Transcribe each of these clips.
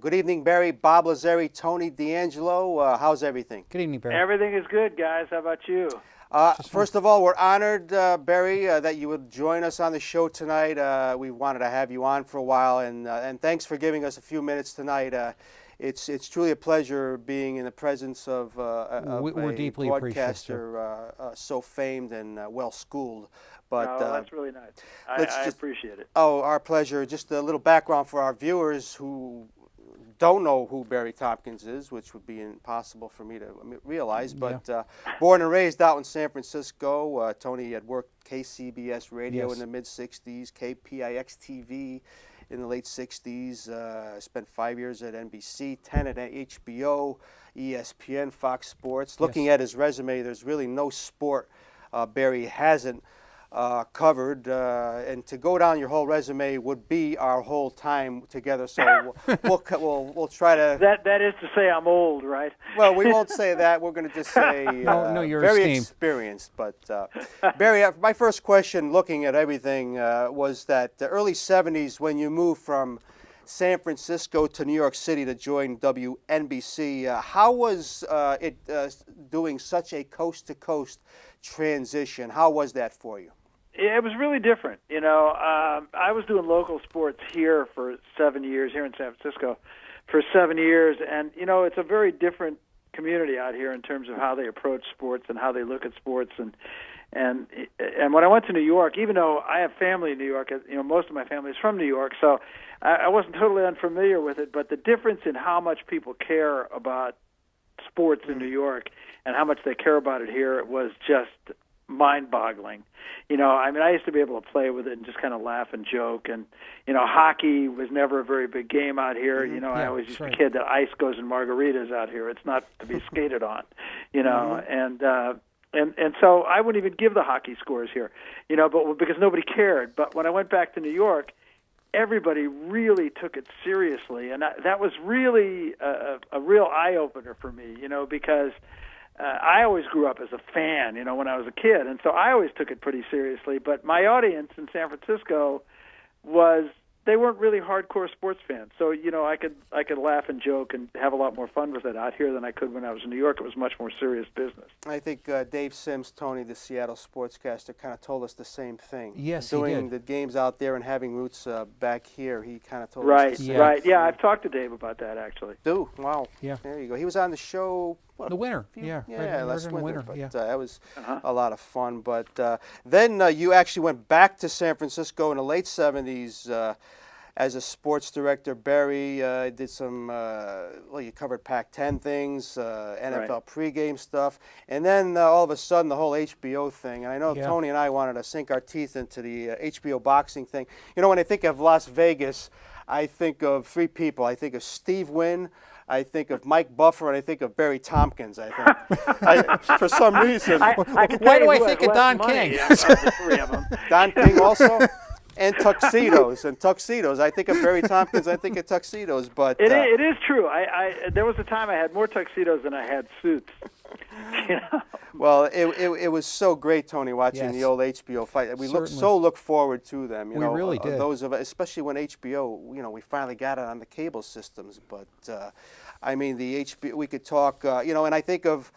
Good evening, Barry. Bob Lazzari, Tony D'Angelo. How's everything? Good evening, Barry. Everything is good, guys. How about you? First of all, we're honored, Barry, that you would join us on the show tonight. We wanted to have you on for a while, and thanks for giving us a few minutes tonight. It's truly a pleasure being in the presence of we're a deeply broadcaster so famed and well-schooled. But that's really nice. I appreciate it. Oh, our pleasure. Just a little background for our viewers who don't know who Barry Tompkins is, which would be impossible for me to realize. But born and raised out in San Francisco, Tony had worked KCBS radio in the mid-'60s, KPIX-TV in the late 60s, spent 5 years at NBC, 10 at HBO, ESPN, Fox Sports. Looking at his resume, there's really no sport Barry hasn't covered, and to go down your whole resume would be our whole time together. So we'll try to. That is to say, I'm old, right? Well, we won't say that. We're going to just say no, you're very esteemed. Experienced. But Barry, my first question, looking at everything, was that the early '70s when you moved from San Francisco to New York City to join WNBC. How was it doing such a coast-to-coast transition? How was that for you? It was really different. You know, I was doing local sports here for 7 years, here in San Francisco for 7 years. And, you know, it's a very different community out here in terms of how they approach sports and how they look at sports. And when I went to New York, even though I have family in New York, you know, most of my family is from New York, so I wasn't totally unfamiliar with it. But the difference in how much people care about sports in New York and how much they care about it here was just mind-boggling. You know, I mean, I used to be able to play with it and just kind of laugh and joke. And, you know, hockey was never a very big game out here. You know, I always used to kid that ice goes in margaritas out here. It's not to be skated on, you know. And so I wouldn't even give the hockey scores here, you know, but because nobody cared. But when I went back to New York, everybody really took it seriously. And that was really a real eye-opener for me, you know, because I always grew up as a fan, you know, when I was a kid, and so I always took it pretty seriously. But my audience in San Francisco they weren't really hardcore sports fans. So, you know, I could laugh and joke and have a lot more fun with it out here than I could when I was in New York. It was much more serious business. I think Dave Sims, Tony, the Seattle Sportscaster, kind of told us the same thing. Yes, doing he did. the games out there and having roots back here, he kind of told us the same. Right. Yeah, I've talked to Dave about that actually. Wow. Yeah. There you go. He was on the show. The winter, last winter. But that was a lot of fun. But then you actually went back to San Francisco in the late '70s as a sports director. Barry did some. You covered Pac-10 things, NFL pregame stuff, and then all of a sudden the whole HBO thing. And I know Tony and I wanted to sink our teeth into the HBO boxing thing. You know, when I think of Las Vegas, I think of three people. I think of Steve Wynn, I think of Mike Buffer, and I think of Barry Tompkins, I think. For some reason. Why do I think of Don King? Don King also? And tuxedos. I think of Barry Tompkins, I think of tuxedos. But it is true. There was a time I had more tuxedos than I had suits. You know? Well, it was so great, Tony, watching the old HBO fight. We look forward to them. You know, we really did. Those of us, especially when HBO, you know, we finally got it on the cable systems. But I mean, the HBO. We could talk. You know, and I think of.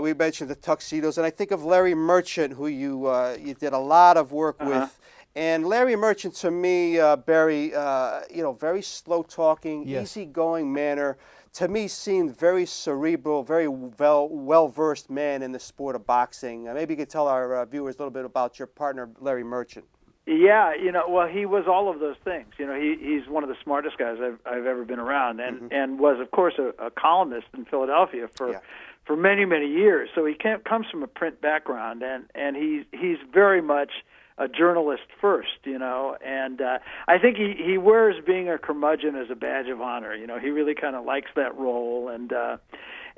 We mentioned the tuxedos, and I think of Larry Merchant, who you did a lot of work with. And Larry Merchant, to me, Barry, you know, very slow-talking, easygoing manner. To me, seemed very cerebral, very well-versed man in the sport of boxing. Maybe you could tell our viewers a little bit about your partner, Larry Merchant. Yeah, you know, well, he was all of those things. You know, he's one of the smartest guys I've ever been around, and was, of course, a columnist in Philadelphia for many, many years. So he comes from a print background, and he's very much a journalist first, you know, and I think he wears being a curmudgeon as a badge of honor. You know, he really kind of likes that role, and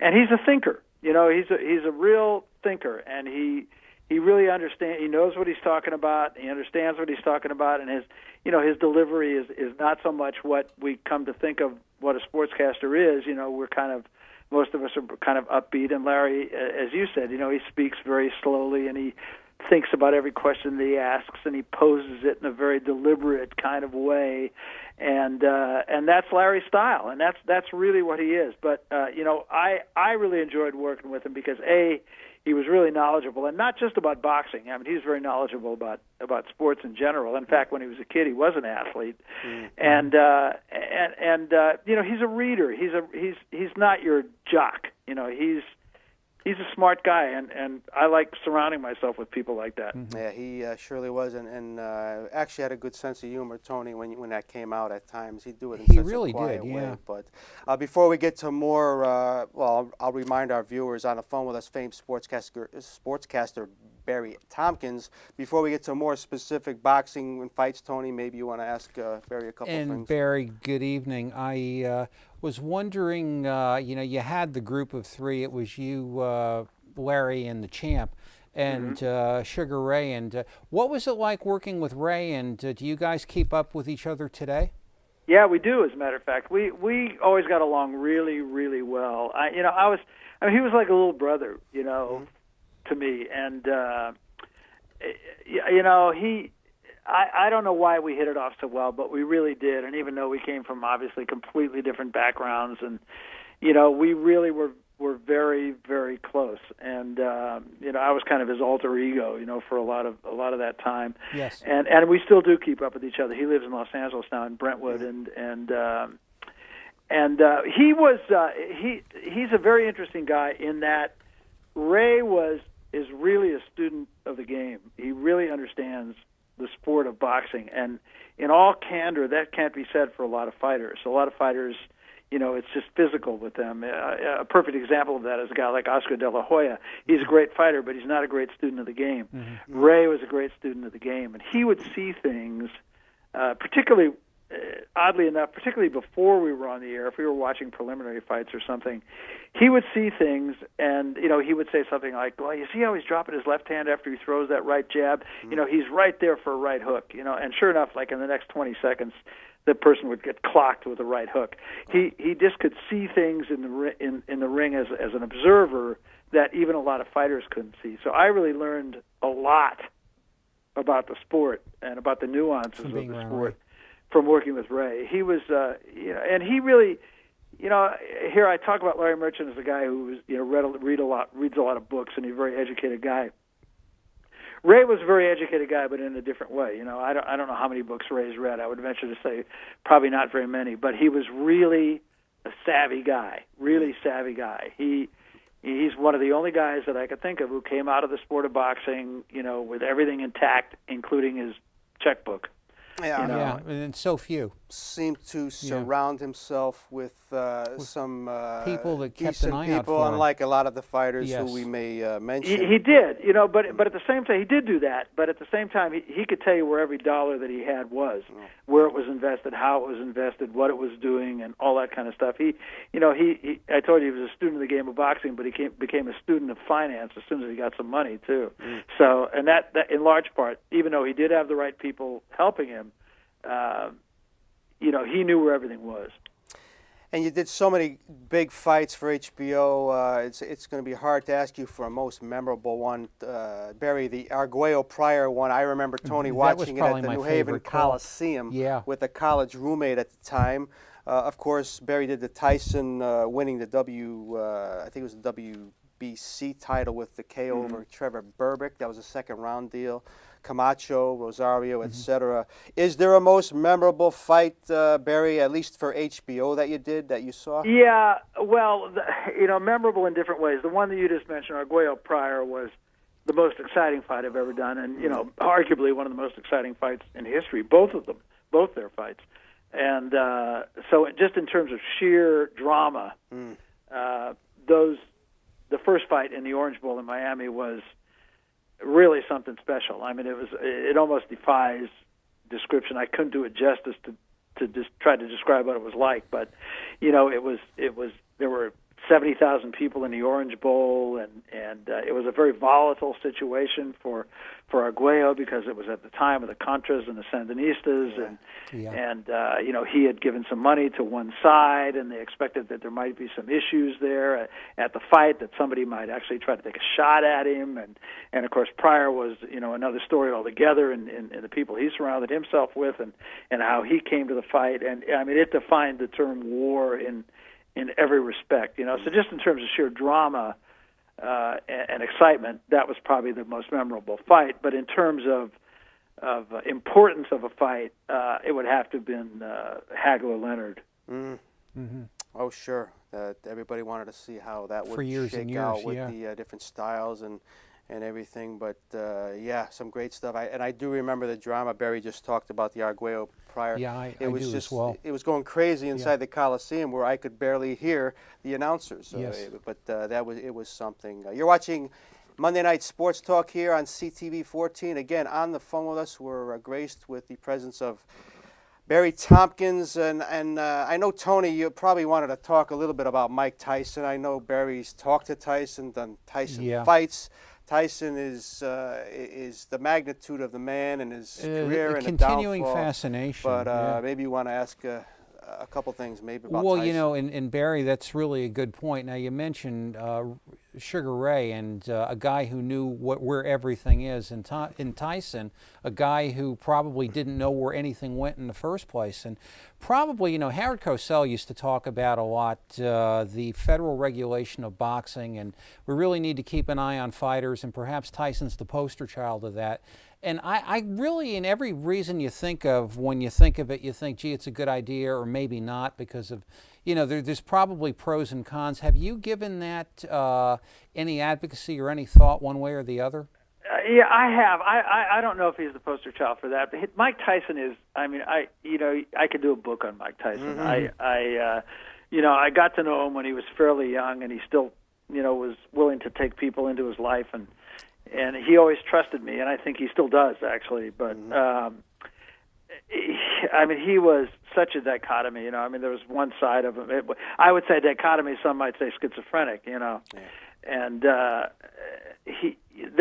he's a thinker. You know, he's a real thinker, and he really understands. He knows what he's talking about. He understands what he's talking about, and his delivery is not so much what we come to think of what a sportscaster is. You know, most of us are kind of upbeat, and Larry, as you said, you know, he speaks very slowly, and he thinks about every question that he asks, and he poses it in a very deliberate kind of way, and that's Larry's style, and that's really what he is. But I really enjoyed working with him because he was really knowledgeable, and not just about boxing. I mean, he's very knowledgeable about sports in general. In fact, when he was a kid, he was an athlete, and he's a reader. He's not your jock. He's a smart guy, and I like surrounding myself with people like that. Yeah, he surely was, and actually had a good sense of humor, Tony, when that came out at times. He'd do it in such a quiet way. But before we get to more, I'll remind our viewers on the phone with us, famed sportscaster Barry Tompkins. Before we get to more specific boxing and fights, Tony, maybe you want to ask Barry a couple things. And Barry, good evening. I was wondering, you had the group of three. It was you, Larry, and the champ, and Sugar Ray. And what was it like working with Ray? And do you guys keep up with each other today? Yeah, we do. As a matter of fact, we always got along really, really well. He was like a little brother, to me, and I don't know why we hit it off so well, but we really did. And even though we came from obviously completely different backgrounds, and we really were very, very close. And I was kind of his alter ego, for a lot of that time. Yes. And we still do keep up with each other. He lives in Los Angeles now, in Brentwood, and he was he's a very interesting guy in that Ray is really a student of the game. He really understands the sport of boxing, and in all candor, that can't be said for a lot of fighters. A lot of fighters, it's just physical with them. A perfect example of that is a guy like Oscar De La Hoya. He's a great fighter, but he's not a great student of the game. Ray was a great student of the game, and he would see things, particularly, oddly enough, particularly before we were on the air, if we were watching preliminary fights or something, he would see things, and he would say something like, "Well, you see how he's dropping his left hand after he throws that right jab? He's right there for a right hook." And sure enough, like in the next 20 seconds, the person would get clocked with a right hook. He just could see things in the ring as an observer that even a lot of fighters couldn't see. So I really learned a lot about the sport and about the nuances of the sport from working with Ray. He was, and he really, here I talk about Larry Merchant as a guy who was, reads a lot of books, and he's a very educated guy. Ray was a very educated guy, but in a different way. I don't know how many books Ray's read. I would venture to say probably not very many, but he was really a savvy guy, He's one of the only guys that I could think of who came out of the sport of boxing, with everything intact, including his checkbook. Yeah, and so few seemed to surround himself with some people that kept decent an eye out people, for him. unlike a lot of the fighters who we may mention. He did, but at the same time, he did do that. But at the same time, he could tell you where every dollar that he had was, where it was invested, how it was invested, what it was doing, and all that kind of stuff. He I told you he was a student of the game of boxing, but he became a student of finance as soon as he got some money too. So, and that in large part, even though he did have the right people helping him, he knew where everything was. And you did so many big fights for HBO. It's going to be hard to ask you for a most memorable one. Barry, the Arguello Pryor one. I remember Tony watching it at the New Haven Coliseum with a college roommate at the time. Of course, Barry did the Tyson winning the I think it was the WBC title with the KO over Trevor Berbick. That was a second round deal. Camacho, Rosario, etc. Is there a most memorable fight, Barry, at least for HBO that you saw? Yeah, well, memorable in different ways. The one that you just mentioned, Arguello Pryor, was the most exciting fight I've ever done, and arguably one of the most exciting fights in history. Both their fights, and so just in terms of sheer drama, the first fight in the Orange Bowl in Miami was really something special. I mean, it almost defies description. I couldn't do it justice to just try to describe what it was like, but there were 70,000 people in the Orange Bowl, and it was a very volatile situation for Arguello because it was at the time of the Contras and the Sandinistas, and he had given some money to one side, and they expected that there might be some issues there at the fight, that somebody might actually try to take a shot at him, and of course Pryor was another story altogether, and the people he surrounded himself with, and how he came to the fight, and I mean it defined the term war in every respect, So just in terms of sheer drama and excitement, that was probably the most memorable fight. But in terms of importance of a fight, it would have to have been Hagler-Leonard. Mm-hmm. Oh, sure. Everybody wanted to see how that would shake out with the different styles and everything. But, some great stuff. I do remember the drama. Barry just talked about the Arguello Pryor. Yeah, I do as well. It was going crazy inside the Coliseum where I could barely hear the announcers. Yes. But it was something. You're watching Monday Night Sports Talk here on CTV 14. Again, on the phone with us, we're graced with the presence of Barry Tompkins, and I know, Tony, you probably wanted to talk a little bit about Mike Tyson. I know Barry's talked to Tyson, done Tyson fights. Tyson is the magnitude of the man and his career and continuing the downfall. Fascination. But maybe you want to ask a couple things maybe about Well, Tyson. and Barry, that's really a good point. Now, you mentioned Sugar Ray, and a guy who knew where everything is. In Tyson, a guy who probably didn't know where anything went in the first place. And probably, Howard Cosell used to talk about a lot the federal regulation of boxing, and we really need to keep an eye on fighters, and perhaps Tyson's the poster child of that. And I really, in every reason you think of, when you think of it, you think, gee, it's a good idea, or maybe not, because of, there's probably pros and cons. Have you given that any advocacy or any thought one way or the other? Yeah, I have. I don't know if he's the poster child for that, but Mike Tyson is. I mean, I could do a book on Mike Tyson. Mm-hmm. I got to know him when he was fairly young, and he still, was willing to take people into his life, and he always trusted me, and I think he still does, actually. But he was such a dichotomy. There was one side of him. I would say dichotomy. Some might say schizophrenic. Yeah. And there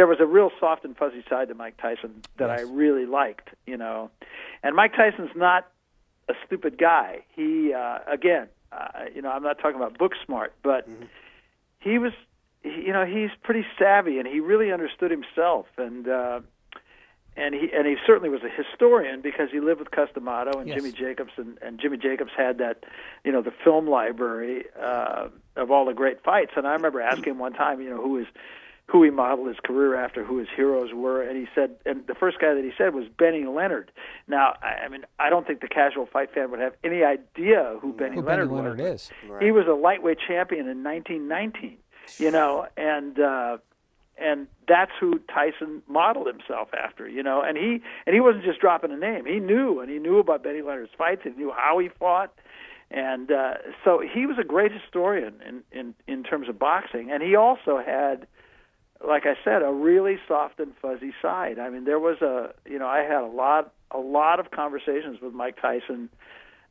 was a real soft and fuzzy side to Mike Tyson that I really liked. And Mike Tyson's not a stupid guy. He again, I'm not talking about book smart, but he was. He's pretty savvy, and he really understood himself, and he certainly was a historian because he lived with Customato and Jimmy Jacobs, and Jimmy Jacobs had that, the film library of all the great fights. And I remember asking him one time, who he modeled his career after, who his heroes were, and he said, and the first guy that he said was Benny Leonard. Now, I don't think the casual fight fan would have any idea who Benny Leonard is. Right. He was a lightweight champion in 1919. And that's who Tyson modeled himself after, and he wasn't just dropping a name. He knew about Benny Leonard's fights. He knew how he fought, and so he was a great historian in terms of boxing. And he also had, like I said, a really soft and fuzzy side. There was I had a lot of conversations with Mike Tyson,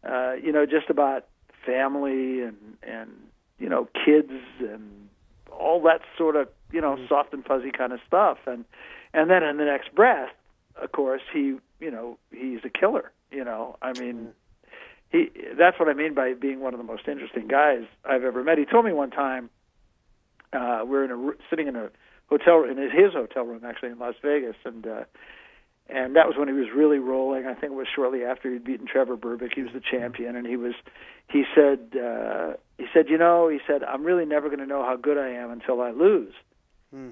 just about family and kids and all that sort of, soft and fuzzy kind of stuff. And then in the next breath, of course, he's a killer, that's what I mean by being one of the most interesting guys I've ever met. He told me one time, we're sitting in a hotel, in his hotel room, actually, in Las Vegas, and that was when he was really rolling. I think it was shortly after he'd beaten Trevor Berbick. He was the champion, and he said, I'm really never going to know how good I am until I lose.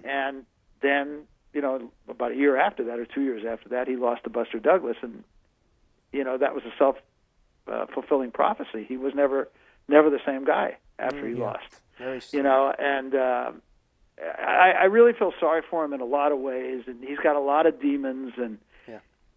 And then, about a year after that, or 2 years after that, he lost to Buster Douglas, and, that was a self-fulfilling prophecy. He was never the same guy after he lost. And I really feel sorry for him in a lot of ways, and he's got a lot of demons,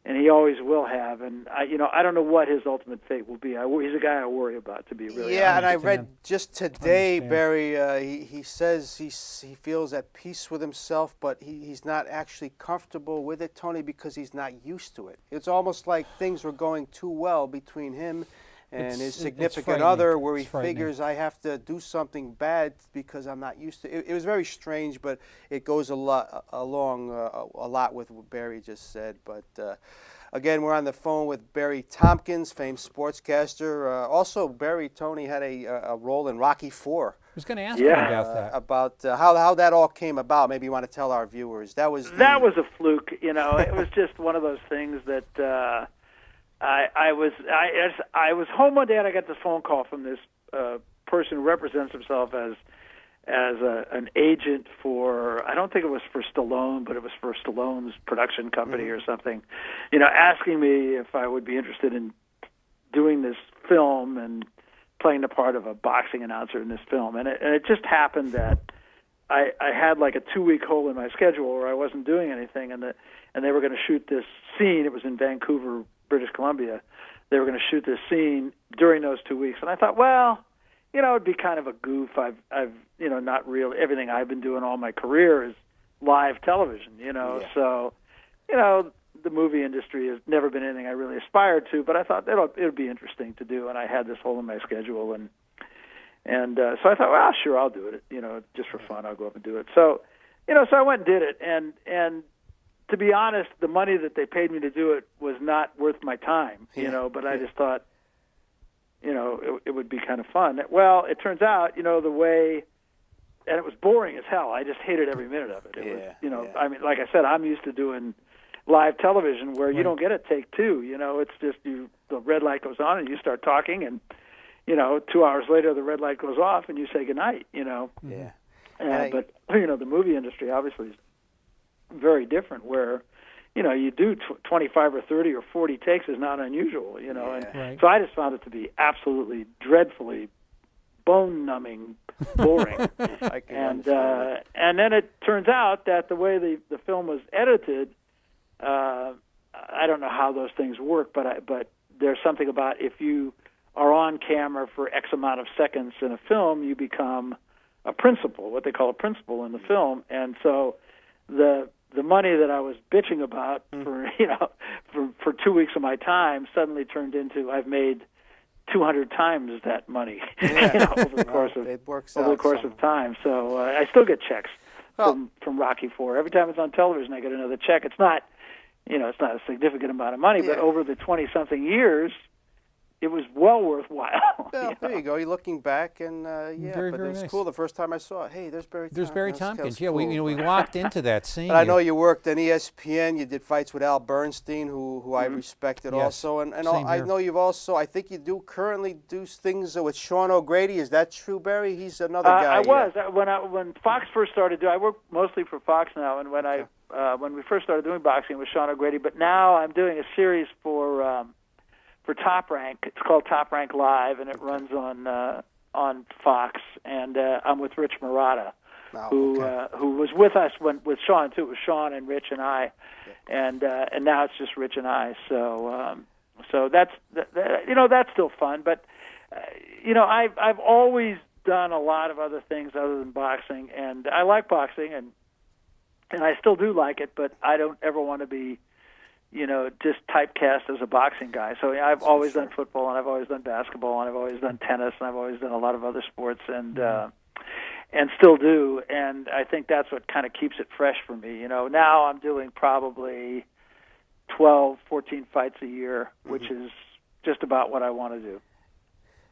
and he always will have. And I don't know what his ultimate fate will be. He's a guy I worry about, to be really honest. And I read just today, Barry, he says he feels at peace with himself, but he's not actually comfortable with it, Tony, because he's not used to it. It's almost like things were going too well between him and his It's significant frightening. other, where he It's frightening. figures I have to do something bad because I'm not used to it. It was very strange, but it goes along a lot with what Barry just said. But again, we're on the phone with Barry Tompkins, famed sportscaster. Also, Barry, Tony had a role in Rocky IV. I was going to ask you about that. About how that all came about. Maybe you want to tell our viewers. That was a fluke. It was just one of those things that I was home one day and I got this phone call from this person who represents himself as an agent for, I don't think it was for Stallone, but it was for Stallone's production company or something, asking me if I would be interested in doing this film and playing the part of a boxing announcer in this film. And it just happened that I had like a 2-week hole in my schedule where I wasn't doing anything, and they were going to shoot this scene. It was in Vancouver, British Columbia. They were going to shoot this scene during those 2 weeks, and I thought, well, it'd be kind of a goof. I've not really, everything I've been doing all my career is live television, So, the movie industry has never been anything I really aspired to, but I thought it would be interesting to do, and I had this hole in my schedule, and so I thought, well, sure, I'll do it, just for fun. I'll go up and do it. So, so I went and did it, and to be honest, the money that they paid me to do it was not worth my time, but I just thought, it would be kind of fun. Well, it turns out, the way, and it was boring as hell. I just hated every minute of it. It was, I mean, like I said, I'm used to doing live television where you don't get a take two. It's just the red light goes on and you start talking, and 2 hours later the red light goes off and you say goodnight. Yeah. But the movie industry obviously is very different, where you do 25 or 30 or 40 takes is not unusual. And Right. so I just found it to be absolutely dreadfully bone-numbing, boring. I can And then it turns out that the way the film was edited, I don't know how those things work, but there's something about if you are on camera for X amount of seconds in a film, you become a principal, what they call a principal in the film. And so the money that I was bitching about for 2 weeks of my time suddenly turned into I've made 200 times that money over the course of time. So I still get checks from Rocky IV. Every time it's on television, I get another check. It's not it's not a significant amount of money, but over the 20-something years, it was well worthwhile. Well, there you go. You're looking back, and Very, but very it was nice. cool the first time I saw it. Hey, there's Barry. There's Barry Tompkins. Tompkins. That's Yeah, cool. we walked into that scene. But I know you worked on ESPN. You did fights with Al Bernstein, who I respected Yes. also, and Same I here. know you've also. I think you currently do things with Sean O'Grady. Is that true, Barry? He's another guy. I was when Fox first started doing. I work mostly for Fox now, and when we first started doing boxing with Sean O'Grady, but now I'm doing a series for Top Rank. It's called Top Rank Live, and it runs on Fox. And I'm with Rich Murata, who was with us with Sean too. It was Sean and Rich and I, and now it's just Rich and I. So that's that's still fun. But I've always done a lot of other things other than boxing, and I like boxing, and I still do like it. But I don't ever want to be just typecast as a boxing guy. So I've always done football, and I've always done basketball, and I've always done tennis, and I've always done a lot of other sports, and still do. And I think that's what kind of keeps it fresh for me. Now I'm doing probably 12, 14 fights a year, which is just about what I want to do.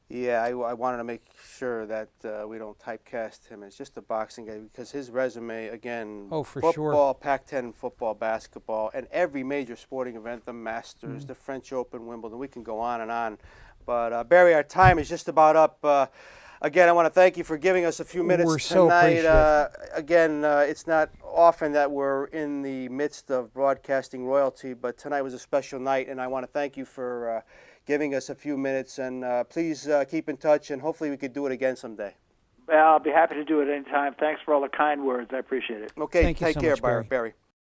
Yeah, I wanted to make sure that we don't typecast him as just a boxing guy, because his resume, again, For football, sure. Pac-10 football, basketball, and every major sporting event, the Masters, the French Open, Wimbledon, we can go on and on. But Barry, our time is just about up. Again, I want to thank you for giving us a few minutes We're so tonight. appreciative. Again, it's not often that we're in the midst of broadcasting royalty, but tonight was a special night, and I want to thank you for giving us a few minutes. And please keep in touch, and hopefully we could do it again someday. Well, I'll be happy to do it anytime. Thanks for all the kind words. I appreciate it. Okay, Thank you take so care, much, Barry. Barry.